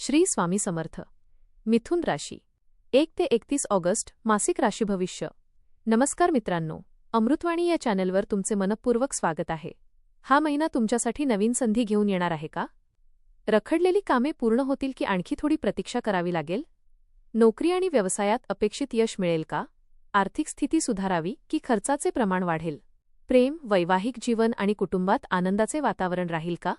श्री स्वामी समर्थ. मिथुन राशी 1 ते 31 ऑगस्ट मासिक राशी भविष्य. नमस्कार मित्रांनो, अमृतवाणी या चॅनलवर तुमचे मनपूर्वक स्वागत आहे. हा महिना तुमच्यासाठी नवीन संधी घेऊन येणार आहे का? रखडलेली कामे पूर्ण होतील की आणखी थोडी प्रतीक्षा करावी लागेल? नोकरी आणि व्यवसायात अपेक्षित यश मिळेल का? आर्थिक स्थिती सुधारावी की खर्चाचे प्रमाण वाढेल? प्रेम, वैवाहिक जीवन आणि कुटुंबात आनंदाचे वातावरण राहील का?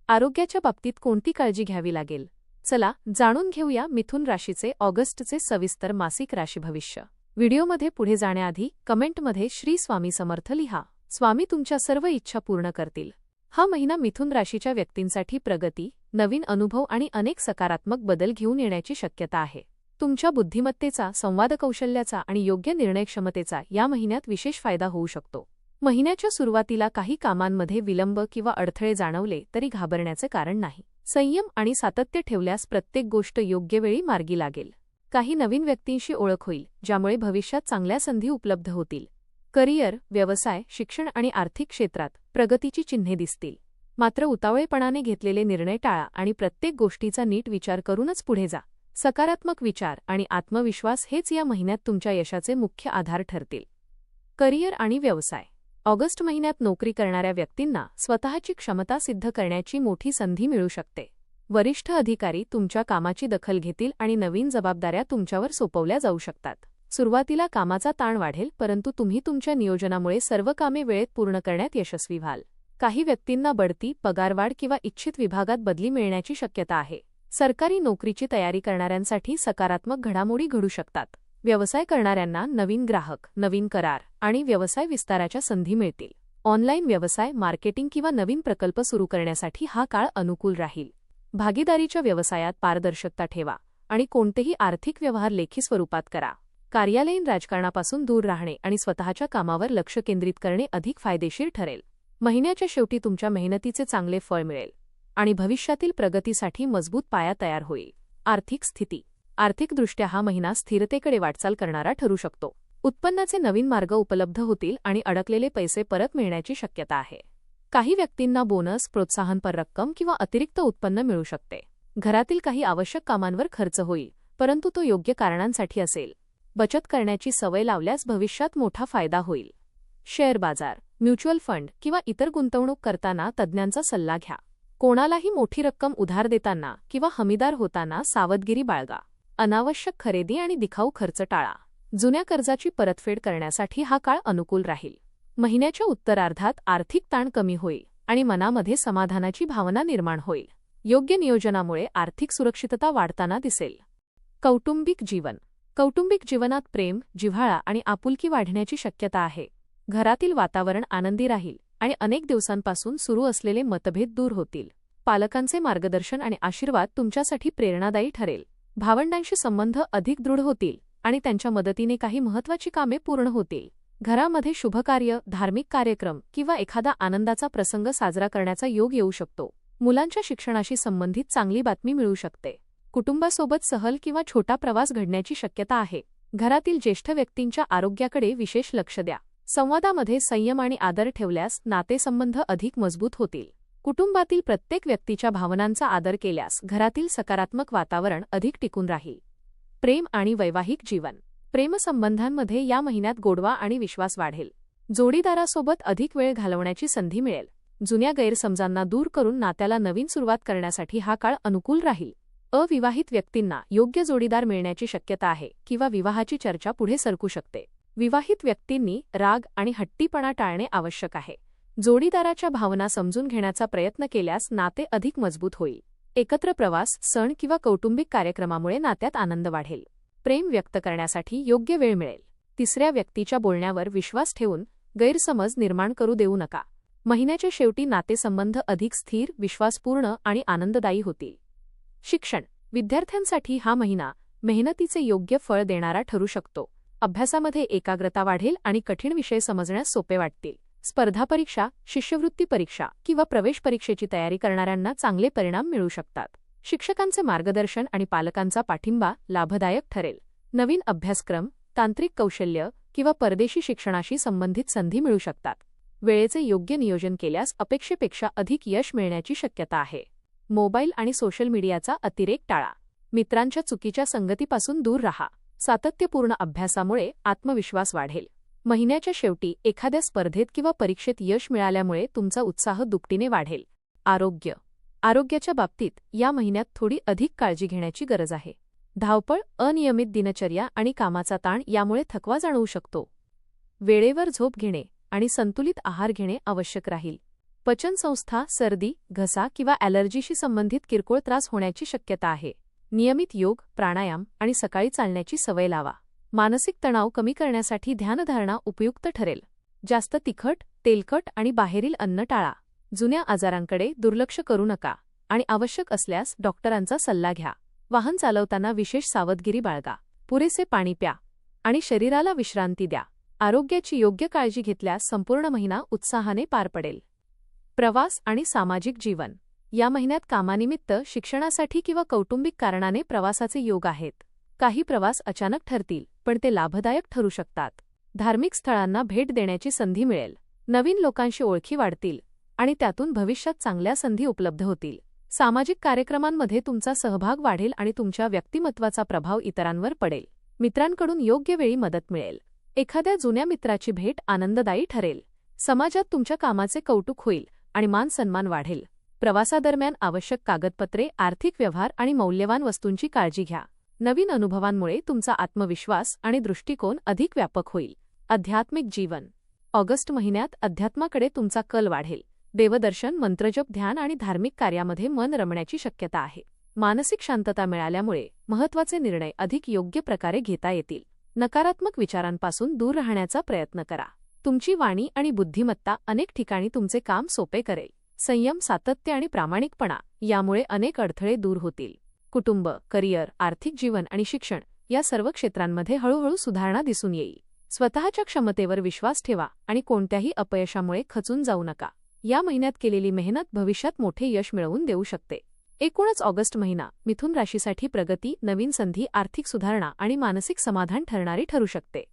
आरोग्याच्या बाबतीत कोणती काळजी घ्यावी लागेल? चला जाणून घेऊया मिथुन राशीचे ऑगस्टचे सविस्तर मासिक राशी भविष्य. व्हिडिओमध्ये पुढे जाण्याआधी कमेंटमध्ये श्री स्वामी समर्थ लिहा. स्वामी तुमच्या सर्व इच्छा पूर्ण करतील. हा महिना मिथुन राशीच्या व्यक्तींसाठी प्रगती, नवीन अनुभव आणि अनेक सकारात्मक बदल घेऊन येण्याची शक्यता आहे. तुमच्या बुद्धिमत्तेचा, संवाद कौशल्याचा आणि योग्य निर्णयक्षमतेचा या महिन्यात विशेष फायदा होऊ शकतो. महिन्याच्या सुरुवातीला काही कामांमध्ये विलंब किंवा अडथळे जाणवले तरी घाबरण्याचे कारण नाही. संयम आणि सातत्य ठेवल्यास प्रत्येक गोष्ट योग्य वेळी मार्गी लागेल. काही नवीन व्यक्तींशी ओळख होईल, ज्यामुळे भविष्यात चांगल्या संधी उपलब्ध होतील. करिअर, व्यवसाय, शिक्षण आणि आर्थिक क्षेत्रात प्रगतीची चिन्हे दिसतील. मात्र उतावळेपणाने घेतलेले निर्णय टाळा आणि प्रत्येक गोष्टीचा नीट विचार करूनच पुढे जा. सकारात्मक विचार आणि आत्मविश्वास हेच या महिन्यात तुमच्या यशाचे मुख्य आधार ठरतील. करिअर आणि व्यवसाय. ऑगस्ट महिन्यात नोकरी करणाऱ्या व्यक्तींना स्वतःची क्षमता सिद्ध करण्याची मोठी संधी मिळू शकते. वरिष्ठ अधिकारी तुमच्या कामाची दखल घेतील आणि नवीन जबाबदाऱ्या तुमच्यावर सोपवल्या जाऊ शकतात. सुरुवातीला कामाचा ताण वाढेल, परंतु तुम्ही तुमच्या नियोजनामुळे सर्व कामे वेळेत पूर्ण करण्यात यशस्वी व्हाल. काही व्यक्तींना बढती, पगारवाढ किंवा इच्छित विभागात बदली मिळण्याची शक्यता आहे. सरकारी नोकरीची तयारी करणाऱ्यांसाठी सकारात्मक घडामोडी घडू शकतात. व्यवसाय करणाऱ्यांना नवीन ग्राहक, नवीन करार आणि व्यवसाय विस्ताराच्या संधी मिळतील. ऑनलाईन व्यवसाय, मार्केटिंग किंवा नवीन प्रकल्प सुरू करण्यासाठी हा काळ अनुकूल राहील. भागीदारीच्या व्यवसायात पारदर्शकता ठेवा आणि कोणतेही आर्थिक व्यवहार लेखी स्वरूपात करा. कार्यालयीन राजकारणापासून दूर राहणे आणि स्वतःच्या कामावर लक्ष केंद्रित करणे अधिक फायदेशीर ठरेल. महिन्याच्या शेवटी तुमच्या मेहनतीचे चांगले फळ मिळेल आणि भविष्यातील प्रगतीसाठी मजबूत पाया तयार होईल. आर्थिक स्थिती. आर्थिकदृष्ट्या हा महिना स्थिरतेकडे वाटचाल करणारा ठरू शकतो. उत्पन्नाचे नवीन मार्ग उपलब्ध होतील आणि अडकलेले पैसे परत मिळण्याची शक्यता आहे. काही व्यक्तींना बोनस, प्रोत्साहनपर रक्कम किंवा अतिरिक्त उत्पन्न मिळू शकते. घरातील काही आवश्यक कामांवर खर्च होईल, परंतु तो योग्य कारणांसाठी असेल. बचत करण्याची सवय लावल्यास भविष्यात मोठा फायदा होईल. शेअर बाजार, म्युच्युअल फंड किंवा इतर गुंतवणूक करताना तज्ज्ञांचा सल्ला घ्या. कोणालाही मोठी रक्कम उधार देताना किंवा हमीदार होताना सावधगिरी बाळगा. अनावश्यक खरेदी आणि दिखाऊ खर्च टाळा. जुन्या कर्जाची परतफेड करण्यासाठी हा काळ अनुकूल राहील. महिन्याच्या उत्तरार्धात आर्थिक ताण कमी होईल आणि मनामध्ये समाधानाची भावना निर्माण होईल. योग्य नियोजनामुळे आर्थिक सुरक्षितता वाढताना दिसेल. कौटुंबिक जीवन. कौटुंबिक जीवनात प्रेम, जिव्हाळा आणि आपुलकी वाढण्याची शक्यता आहे. घरातील वातावरण आनंदी राहील आणि अनेक दिवसांपासून सुरू असलेले मतभेद दूर होतील. पालकांचे मार्गदर्शन आणि आशीर्वाद तुमच्यासाठी प्रेरणादायी ठरेल. भावंडांशी संबंध अधिक दृढ होतील आणि त्यांच्या मदतीने काही महत्त्वाची कामे पूर्ण होतील. घरामध्ये शुभकार्य, धार्मिक कार्यक्रम किंवा एखादा आनंदाचा प्रसंग साजरा करण्याचा योग येऊ शकतो. मुलांच्या शिक्षणाशी संबंधित चांगली बातमी मिळू शकते. कुटुंबासोबत सहल किंवा छोटा प्रवास घडण्याची शक्यता आहे. घरातील ज्येष्ठ व्यक्तींच्या आरोग्याकडे विशेष लक्ष द्या. संवादामध्ये संयम आणि आदर ठेवल्यास नातेसंबंध अधिक मजबूत होतील. कुटुंबातील प्रत्येक व्यक्तीच्या भावनांचा आदर केल्यास घरातील सकारात्मक वातावरण अधिक टिकून राहील. प्रेम आणि वैवाहिक जीवन. प्रेमसंबंधांमध्ये या महिन्यात गोडवा आणि विश्वास वाढेल. जोडीदारासोबत अधिक वेळ घालवण्याची संधी मिळेल. जुन्या गैरसमजांना दूर करून नात्याला नवीन सुरुवात करण्यासाठी हा काळ अनुकूल राहील. अविवाहित व्यक्तींना योग्य जोडीदार मिळण्याची शक्यता आहे किंवा विवाहाची चर्चा पुढे सरकू शकते. विवाहित व्यक्तींनी राग आणि हट्टीपणा टाळणे आवश्यक आहे. जोडीदाराच्या भावना समजून घेण्याचा प्रयत्न केल्यास नाते अधिक मजबूत होईल. एकत्र प्रवास, सण किंवा कौटुंबिक कार्यक्रमामुळे नात्यात आनंद वाढेल. प्रेम व्यक्त करण्यासाठी योग्य वेळ मिळेल. तिसऱ्या व्यक्तीच्या बोलण्यावर विश्वास ठेवून गैरसमज निर्माण करू देऊ नका. महिन्याच्या शेवटी नातेसंबंध अधिक स्थिर, विश्वासपूर्ण आणि आनंददायी होतील. शिक्षण. विद्यार्थ्यांसाठी हा महिना मेहनतीचे योग्य फळ देणारा ठरू शकतो. अभ्यासामध्ये एकाग्रता वाढेल आणि कठीण विषय समजण्यास सोपे वाटतील. स्पर्धा परीक्षा, शिष्यवृत्ती परीक्षा किंवा प्रवेश परीक्षेची तयारी करणाऱ्यांना चांगले परिणाम मिळू शकतात. शिक्षकांचे मार्गदर्शन आणि पालकांचा पाठिंबा लाभदायक ठरेल. नवीन अभ्यासक्रम, तांत्रिक कौशल्य किंवा परदेशी शिक्षणाशी संबंधित संधी मिळू शकतात. वेळेचे योग्य नियोजन केल्यास अपेक्षेपेक्षा अधिक यश मिळण्याची शक्यता आहे. मोबाईल आणि सोशल मीडियाचा अतिरेक टाळा. मित्रांच्या चुकीच्या संगतीपासून दूर राहा. सातत्यपूर्ण अभ्यासामुळे आत्मविश्वास वाढेल. महिन्याच्या शेवटी एखाद्या स्पर्धेत किंवा परीक्षेत यश मिळाल्यामुळे तुमचा उत्साह दुपटीने वाढेल. आरोग्याच्या बाबतीत या महिन्यात थोडी अधिक काळजी घेण्याची गरज आहे. धावपळ, अनियमित दिनचर्या आणि कामाचा ताण यामुळे थकवा जाणवू शकतो. वेळेवर झोप घेणे आणि संतुलित आहार घेणे आवश्यक राहील. पचनसंस्था, सर्दी, घसा किंवा ॲलर्जीशी संबंधित किरकोळ त्रास होण्याची शक्यता आहे. नियमित योग, प्राणायाम आणि सकाळी चालण्याची सवय लावा. मानसिक तणाव कमी करण्यासाठी ध्यानधारणा उपयुक्त ठरेल. जास्त तिखट, तेलकट आणि बाहेरील अन्न टाळा. जुन्या आजारांकडे दुर्लक्ष करू नका आणि आवश्यक असल्यास डॉक्टरांचा सल्ला घ्या. वाहन चालवताना विशेष सावधगिरी बाळगा. पुरेसे पाणी प्या आणि शरीराला विश्रांती द्या. आरोग्याची योग्य काळजी घेतल्यास संपूर्ण महिना उत्साहाने पार पडेल. प्रवास आणि सामाजिक जीवन. या महिन्यात कामानिमित्त, शिक्षणासाठी किंवा कौटुंबिक कारणाने प्रवासाचे योग आहेत. काही प्रवास अचानक ठरतील, पण ते लाभदायक ठरू शकतात. धार्मिक स्थळांना भेट देण्याची संधी मिळेल. नवीन लोकांशी ओळखी वाढतील आणि त्यातून भविष्यात चांगल्या संधी उपलब्ध होतील. सामाजिक कार्यक्रमांमध्ये तुमचा सहभाग वाढेल आणि तुमच्या व्यक्तिमत्वाचा प्रभाव इतरांवर पडेल. मित्रांकडून योग्य वेळी मदत मिळेल. एखाद्या जुन्या मित्राची भेट आनंददायी ठरेल. समाजात तुमच्या कामाचे कौतुक होईल आणि मान-सन्मान वाढेल. प्रवासादरम्यान आवश्यक कागदपत्रे, आर्थिक व्यवहार आणि मौल्यवान वस्तूंची काळजी घ्या. नवीन अनुभवांमुळे तुमचा आत्मविश्वास आणि दृष्टिकोन अधिक व्यापक होईल. आध्यात्मिक जीवन. ऑगस्ट महिन्यात अध्यात्माकडे तुमचा कल वाढेल. देवदर्शन, मंत्रजप, ध्यान आणि धार्मिक कार्यामध्ये मन रमण्याची शक्यता आहे. मानसिक शांतता मिळाल्यामुळे महत्त्वाचे निर्णय अधिक योग्य प्रकारे घेता येतील. नकारात्मक विचारांपासून दूर राहण्याचा प्रयत्न करा. तुमची वाणी आणि बुद्धिमत्ता अनेक ठिकाणी तुमचे काम सोपे करेल. संयम, सातत्य आणि प्रामाणिकपणा यामुळे अनेक अडथळे दूर होतील. कुटुंब, करिअर, आर्थिक जीवन आणि शिक्षण या सर्व क्षेत्रांमध्ये हळूहळू सुधारणा दिसून येईल. स्वतःच्या क्षमतेवर विश्वास ठेवा आणि कोणत्याही अपयशामुळे खचून जाऊ नका. या महिन्यात केलेली मेहनत भविष्यात मोठे यश मिळवून देऊ शकते. एकूणच ऑगस्ट महिना मिथुन राशीसाठी प्रगती, नवीन संधी, आर्थिक सुधारणा आणि मानसिक समाधान ठरणारी ठरू शकते.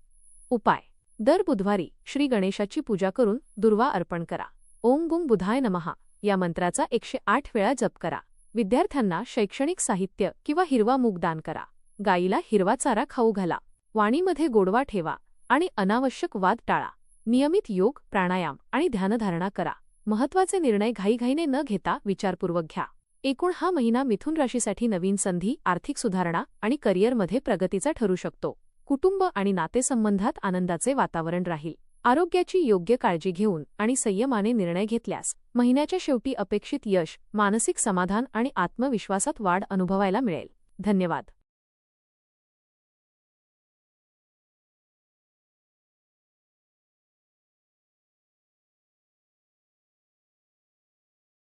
उपाय. दर बुधवारी श्री गणेशाची पूजा करून दुर्वा अर्पण करा. ओम गुं बुधाय नमः या मंत्राचा 108 वेळा जप करा. विद्यार्थ्यांना शैक्षणिक साहित्य किंवा हिरवा मूग दान करा. गायीला हिरवा चारा खाऊ घाला. वाणीमध्ये गोडवा ठेवा आणि अनावश्यक वाद टाळा. नियमित योग, प्राणायाम आणि ध्यानधारणा करा. महत्त्वाचे निर्णय घाईघाईने न घेता विचारपूर्वक घ्या. एकूण हा महिना मिथुन राशीसाठी नवीन संधी, आर्थिक सुधारणा आणि करिअरमध्ये प्रगतीचा ठरू शकतो. कुटुंब आणि नातेसंबंधात आनंदाचे वातावरण राहील. आरोग्याची योग्य काळजी घेऊन आणि संयमाने निर्णय घेतल्यास महिन्याच्या शेवटी अपेक्षित यश, मानसिक समाधान आणि आत्मविश्वासात वाढ अनुभवायला मिळेल. धन्यवाद.